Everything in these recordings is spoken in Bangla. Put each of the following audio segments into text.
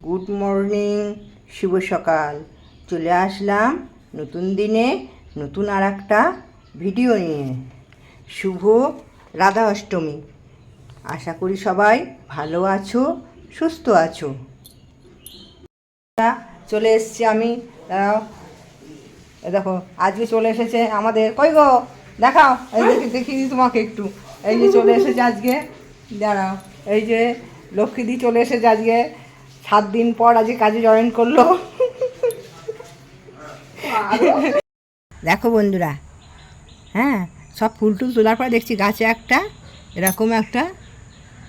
গুড মর্নিং, শুভ সকাল। চলে আসলাম নতুন দিনে নতুন আর একটা ভিডিও নিয়ে। শুভ রাধা অষ্টমী। আশা করি সবাই ভালো আছো, সুস্থ আছো। চলে এসছি আমি, দাঁড়াও, দেখো আজকে চলে এসেছে আমাদের, কই গো দেখাও, এই দেখি তোমাকে একটু। এই যে চলে এসেছে আজকে, দাঁড়াও, এই যে লক্ষ্মীদি চলে এসেছে আজকে 7 দিন পর আজকে কাজে জয়েন করলো। দেখো বন্ধুরা, হ্যাঁ, সব ফুল টুল তোলার পরে দেখছি গাছে একটা এরকম একটা,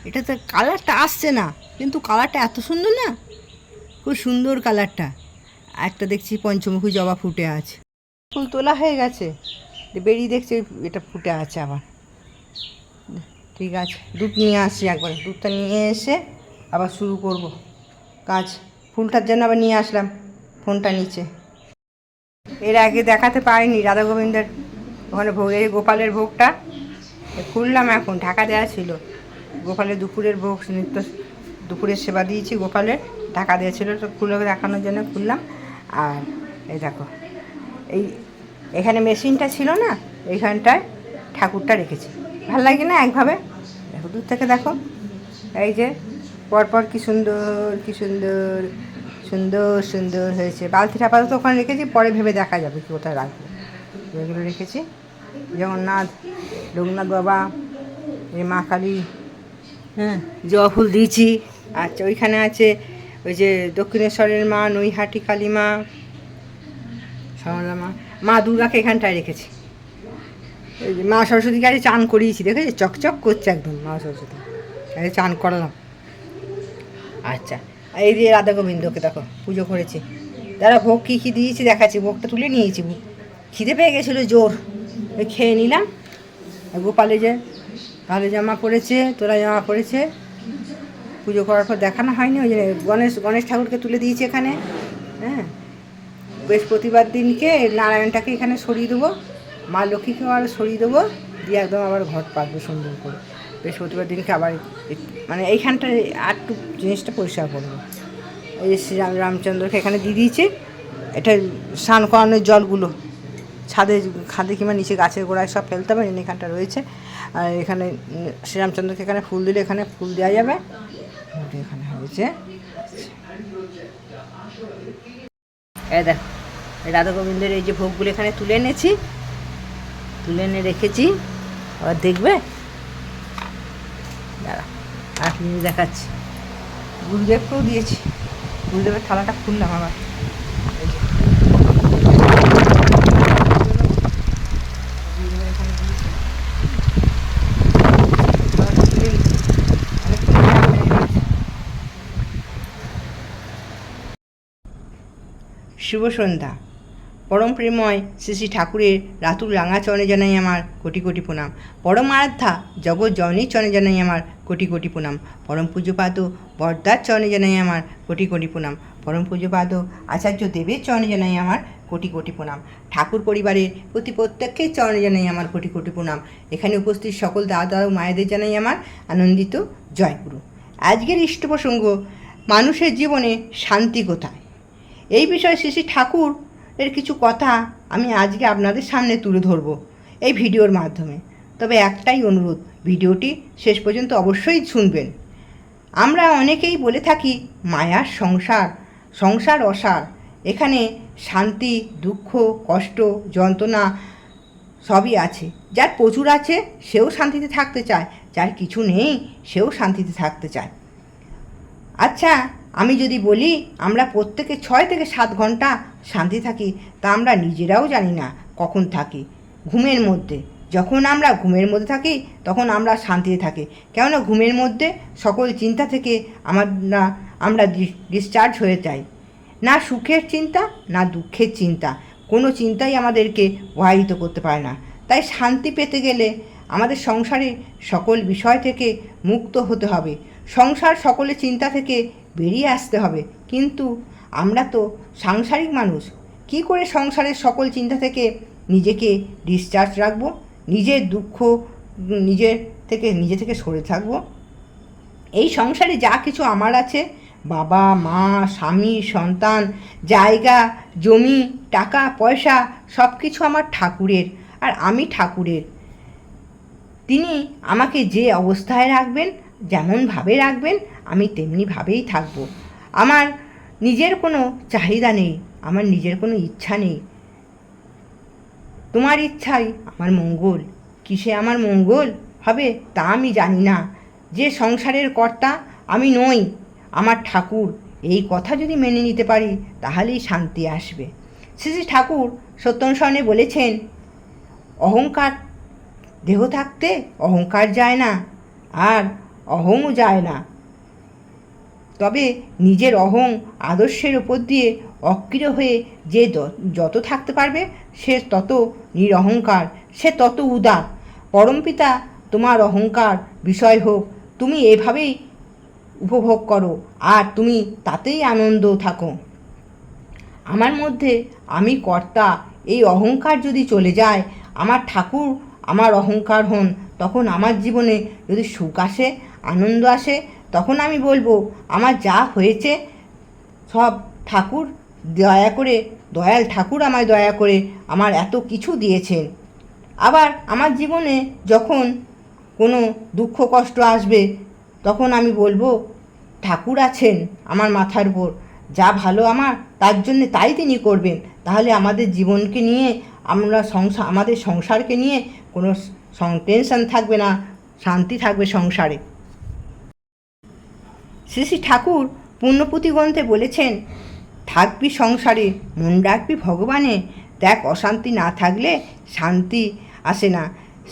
এটা তো কালারটা আসছে না, কিন্তু কালারটা এত সুন্দর না, খুব সুন্দর কালারটা। একটা দেখছি পঞ্চমুখী জবা ফুটে আছে, ফুল তোলা হয়ে গেছে, বেরিয়ে দেখছি এটা ফুটে আছে আবার। ঠিক আছে, দুধ নিয়ে আসছি, একবার দুধটা নিয়ে এসে আবার শুরু করব কাজ। ফুলটার জন্য আবার নিয়ে আসলাম ফোনটা নিচে। এর আগে দেখাতে পারিনি রাধা গোবিন্দের ওখানে ভোগ, এই গোপালের ভোগটা খুললাম, এখন ঢাকা দেওয়া ছিল। গোপালের দুপুরের ভোগ, নিত্য দুপুরের সেবা দিয়েছি গোপালের, ঢাকা দেওয়া ছিল, তো খুলে দেখানোর জন্য খুললাম। আর এই দেখো, এখানে মেশিনটা ছিল না, এইখানটায় ঠাকুরটা রেখেছি, ভাল লাগে না একভাবে। দেখো দূর থেকে দেখো, এই যে পরপর কি সুন্দর কি সুন্দর সুন্দর সুন্দর হয়েছে। বালতিটা আপাতত ওখানে রেখেছি, পরে ভেবে দেখা যাবে কি কোথায় রাখবো। এগুলো রেখেছি, জগন্নাথ, লোকনাথ বাবা, এই মা কালী, হ্যাঁ, জবা ফুল দিয়েছি। আচ্ছা, ওইখানে আছে ওই যে দক্ষিণেশ্বরের মা, নৈহাটি কালী মা, সরলা মা, মা দুর্গাকে এখানটায় রেখেছি। ওই যে মা সরস্বতীকে আগে চান করিয়েছি, দেখেছি চকচক করছে একদম মা সরস্বতী, আগে চান করালাম। আচ্ছা, এই যে রাধা গোবিন্দকে দেখো পুজো করেছি। দাদা ভোগ কী কী দিয়েছি দেখাচ্ছি, ভোগটা তুলে নিয়েছি, খিদে পেয়ে গেছিলো জোর, ওই খেয়ে নিলাম। গোপালে যে ভালো জামা পরেছে, তোরা জামা পরেছে, পুজো করার পর দেখানো হয়নি, ওই যে গণেশ ঠাকুরকে তুলে দিয়েছি এখানে। হ্যাঁ, বৃহস্পতিবার দিনকে নারায়ণটাকে এখানে সরিয়ে দেবো, মা লক্ষ্মীকেও আরও সরিয়ে দেবো, দিয়ে একদম আবার ঘর পাকবে সুন্দর করে। বৃহস্পতিবার দিনকে আবার মানে এইখানটায় আর একটু জিনিসটা পরিষ্কার করবো। এই যে রামচন্দ্রকে এখানে দিয়ে দিয়েছি, এটা স্নান করানোর জলগুলো ছাদে খাদে কিংবা নিচে গাছের গোড়ায় সব ফেলতে হবে, এখানটা রয়েছে। আর এখানে শ্রীরামচন্দ্রকে এখানে ফুল দিলে এখানে ফুল দেওয়া যাবে, এখানে হয়েছে। এই দেখ, রাধা গোবিন্দের এই যে ভোগগুলো এখানে তুলে এনেছি, তুলে এনে রেখেছি, আবার দেখবে, দাঁড়া আর জিনিস দেখাচ্ছি। গুরুদেবকেও দিয়েছি, গুরুদেবের থালাটা খুললাম আবার। শুভ সন্ধ্যা। পরম প্রেমময় শ্রী শ্রী ঠাকুরের রাতুল রাঙা চরণে জানাই আমার কোটি কোটি প্রণাম। পরম আরাধ্যা জগৎ জননীর চরণে জানাই আমার কোটি কোটি প্রণাম। পরম পূজ্যপাদ বরদার চরণে জানাই আমার কোটি কোটি প্রণাম। পরম পূজ্যপাদ আচার্য দেবের চরণে জানাই আমার কোটি কোটি প্রণাম। ঠাকুর পরিবারের প্রতি প্রত্যেকের চরণে জানাই আমার কোটি কোটি প্রণাম। এখানে উপস্থিত সকল দাদা ও মায়েদের জানাই আমার আনন্দিত জয়গুরু। আজকের ইষ্ট প্রসঙ্গ, মানুষের জীবনে শান্তি কোথায়। এই বিষয়ে শ্রী শ্রী ঠাকুর এর কিছু কথা আমি আজকে আপনাদের সামনে তুলে ধরব এই ভিডিওর মাধ্যমে। তবে একটাই অনুরোধ, ভিডিওটি শেষ পর্যন্ত অবশ্যই শুনবেন। আমরা অনেকেই বলে থাকি মায়ার সংসার, সংসার অসার, এখানে শান্তি, দুঃখ, কষ্ট, যন্ত্রণা সবই আছে। যার প্রচুর আছে সেও শান্তিতে থাকতে চায়, যার কিছু নেই সেও শান্তিতে থাকতে চায়। আচ্ছা, আমি যদি বলি আমরা প্রত্যেকে 6 থেকে 7 ঘন্টা শান্তি থাকি, তা আমরা নিজেরাও জানি না কখন থাকি। ঘুমের মধ্যে, যখন আমরা ঘুমের মধ্যে থাকি তখন আমরা শান্তিতে থাকি, কেননা ঘুমের মধ্যে সকল চিন্তা থেকে আমরা ডিসচার্জ হয়ে যাই। না সুখের চিন্তা না দুঃখের চিন্তা, কোনো চিন্তাই আমাদেরকে প্রভাবিত করতে পারে না। তাই শান্তি পেতে গেলে আমাদের সংসারের সকল বিষয় থেকে মুক্ত হতে হবে, সংসার সকলের চিন্তা থেকে বেরিয়ে আসতে হবে। কিন্তু আমরা তো সাংসারিক মানুষ, কি করে সংসারের সকল চিন্তা থেকে নিজেকে ডিসচার্জ রাখবো, নিজের দুঃখ নিজে থেকে সরে থাকবো। এই সংসারে যা কিছু আমার আছে বাবা মা স্বামী সন্তান জায়গা জমি টাকা পয়সা সব কিছু আমার ঠাকুরের, আর আমি ঠাকুরের। তিনি আমাকে যে অবস্থায় রাখবেন, যেমনভাবে রাখবেন, আমি তেমনিভাবেই থাকব। আমার নিজের কোনো চাহিদা নেই, আমার নিজের কোনো ইচ্ছা নেই। তোমার ইচ্ছাই আমার মঙ্গল। কিসে আমার মঙ্গল হবে তা আমি জানি না। যে সংসারের কর্তা আমি নই, আমার ঠাকুর। এই কথা যদি মেনে নিতে পারি তাহলেই শান্তি আসবে। শ্রী শ্রী ঠাকুর সত্যনারায়ণে বলেছেন, অহংকার দেহ থাকতে অহংকার যায় না, আর অহংও যায় না। তবে নিজের অহং আদর্শের ওপর দিয়ে অক্রিয় হয়ে যে যত থাকতে পারবে সে তত নিরহংকার, সে তত উদার। পরমপিতা তোমার অহংকার বিষয় হোক, তুমি এভাবেই উপভোগ করো, আর তুমি তাতেই আনন্দ থাকো। আমার মধ্যে আমি কর্তা এই অহংকার যদি চলে যায়, আমার ঠাকুর আমার অহংকার হন, তখন আমার জীবনে যদি সুখ আসে, আনন্দ আসে, তখন আমি বলবো আমার যা হয়েছে সব ঠাকুর দয়া করে, দয়াল ঠাকুর আমায় দয়া করে আমার এত কিছু দিয়েছেন। আবার আমার জীবনে যখন কোনো দুঃখ কষ্ট আসবে, তখন আমি বলবো ঠাকুর আছেন আমার মাথার উপর, যা ভালো আমার তার জন্যে তাই তিনি করবেন। তাহলে আমাদের জীবনকে নিয়ে আমরা আমাদের সংসারকে নিয়ে কোনো টেনশন থাকবে না, শান্তি থাকবে সংসারে। শ্রী শ্রী ঠাকুর পুণ্যপুঁথি গ্রন্থে বলেছেন, থাকবি সংসারে মন রাখবি ভগবানে, দেখ অশান্তি না থাকলে শান্তি আসে না।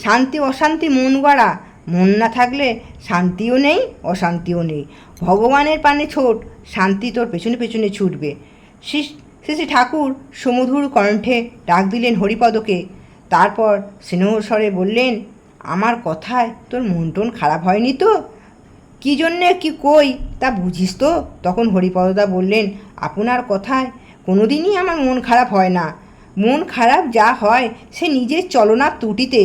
শান্তি অশান্তি মন গড়া, মন না থাকলে শান্তিও নেই অশান্তিও নেই। ভগবানের পানে ছোট, শান্তি তোর পেছনে পেছনে ছুটবে। শ্রী শ্রী ঠাকুর সুমধুর কণ্ঠে ডাক দিলেন হরিপদকে। তারপর স্নেহস্বরে বললেন, আমার কথায় তোর মন টন খারাপ হয়নি তো? কী জন্যে কি কই তা বুঝিস তো? তখন হরিপদদা বললেন, আপনার কথায় কোনো দিনই আমার মন খারাপ হয় না। মন খারাপ যা হয় সে নিজের চলনার ত্রুটিতে।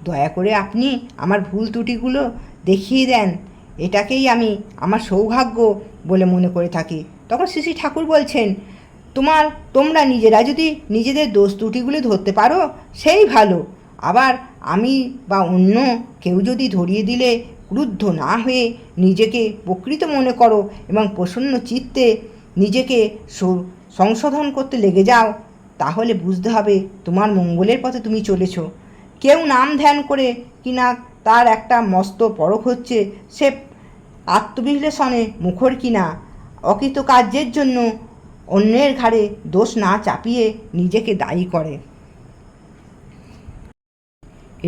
দয়া করে আপনি আমার ভুল ত্রুটিগুলো দেখিয়ে দেন, এটাকেই আমি আমার সৌভাগ্য বলে মনে করে থাকি। তখন শ্রী শ্রী ঠাকুর বলছেন, তোমরা নিজেরা যদি নিজেদের দোষ ত্রুটিগুলো ধরতে পারো সেই ভালো। আবার আমি বা অন্য কেউ যদি ধরিয়ে দিলে ক্রুদ্ধ না হয়ে নিজেকে প্রকৃত মনে করো এবং প্রসন্ন চিত্তে নিজেকে সংশোধন করতে লেগে যাও, তাহলে বুঝতে হবে তোমার মঙ্গলের পথে তুমি চলেছ। কেউ নাম ধ্যান করে কিনা তার একটা মস্ত পরখ হচ্ছে সে আত্মবিশ্লেষণে মুখর কিনা, অকৃতকার্যের জন্য অন্যের ঘাড়ে দোষ না চাপিয়ে নিজেকে দায়ী করে।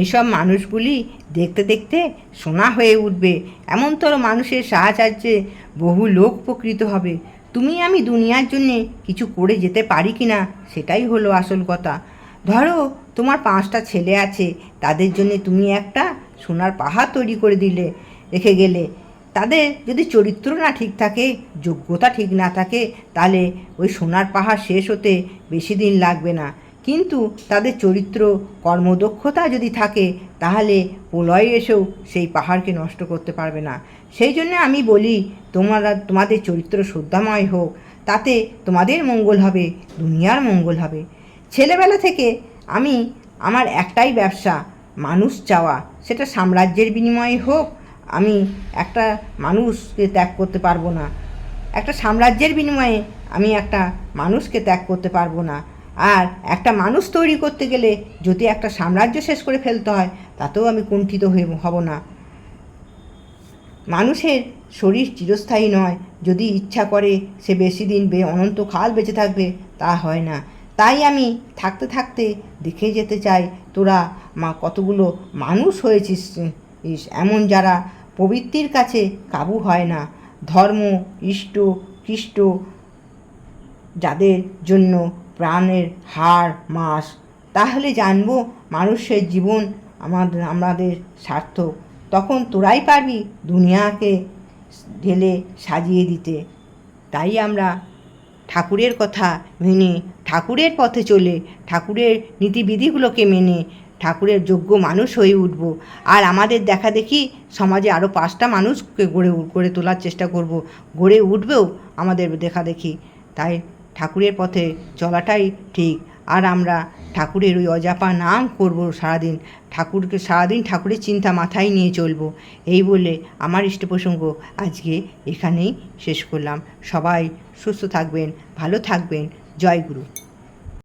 এসব মানুষগুলি দেখতে দেখতে সোনা হয়ে উঠবে, এমনতর মানুষের সাহায্যে বহু লোক উপকৃত হবে। তুমি আমি দুনিয়ার জন্যে কিছু করে যেতে পারি কি না সেটাই হলো আসল কথা। ধরো তোমার 5টা ছেলে আছে, তাদের জন্যে তুমি একটা সোনার পাহাড় তৈরি করে রেখে গেলে। তাদের যদি চরিত্র না ঠিক থাকে, যোগ্যতা ঠিক না থাকে, তাহলে ওই সোনার পাহাড় শেষ হতে বেশি দিন লাগবে না। কিন্তু তাদের চরিত্র কর্মদক্ষতা যদি থাকে, তাহলে প্রলয় এসেও সেই পাহাড়কে নষ্ট করতে পারবে না। সেই জন্য আমি বলি, তোমাদের চরিত্র শ্রদ্ধাময় হোক, তাতে তোমাদের মঙ্গল হবে, দুনিয়ার মঙ্গল হবে। ছেলেবেলা থেকে আমার একটাই ব্যবসা, মানুষ চাওয়া। সেটা সাম্রাজ্যের বিনিময়ে হোক, আমি একটা মানুষকে ত্যাগ করতে পারবো না। একটা সাম্রাজ্যের বিনিময়ে আমি একটা মানুষকে ত্যাগ করতে পারবো না। আর একটা মানুষ তৈরি করতে গেলে যদি একটা সাম্রাজ্য শেষ করে ফেলতে হয়, তাতেও আমি কুণ্ঠিত হব না। মানুষের শরীর চিরস্থায়ী নয়, যদি ইচ্ছা করে সে বেশি দিন অনন্তকাল বেঁচে থাকবে, তা হয় না। তাই আমি থাকতে থাকতে দেখে যেতে চাই তোরা কতগুলো মানুষ হয়েছিস, এমন যারা প্রবৃত্তির কাছে কাবু হয় না, ধর্ম ইষ্ট খ্রিস্ট যাদের জন্য প্রাণের হার মাস। তাহলে জানবো মানুষের জীবন আমাদের সার্থক। তখন তোরাই পারবি দুনিয়াকে ঢেলে সাজিয়ে দিতে। তাই আমরা ঠাকুরের কথা মেনে, ঠাকুরের পথে চলে, ঠাকুরের নীতিবিধিগুলোকে মেনে ঠাকুরের যোগ্য মানুষ হয়ে উঠব। আর আমাদের দেখা দেখি সমাজে আরও 5টা মানুষকে গড়ে তোলার চেষ্টা করব, গড়ে উঠবেও। আমাদের দেখা দেখি। তাই ঠাকুরের পথে চলাটাই ঠিক। আর আমরা ঠাকুরের ওই অজাপা নাম করব সারাদিন, সারাদিন ঠাকুরের চিন্তা মাথায় নিয়ে চলবো। এই বলে আমার ইষ্ট প্রসঙ্গ আজকে এখানেই শেষ করলাম। সবাই সুস্থ থাকবেন, ভালো থাকবেন। জয় গুরু।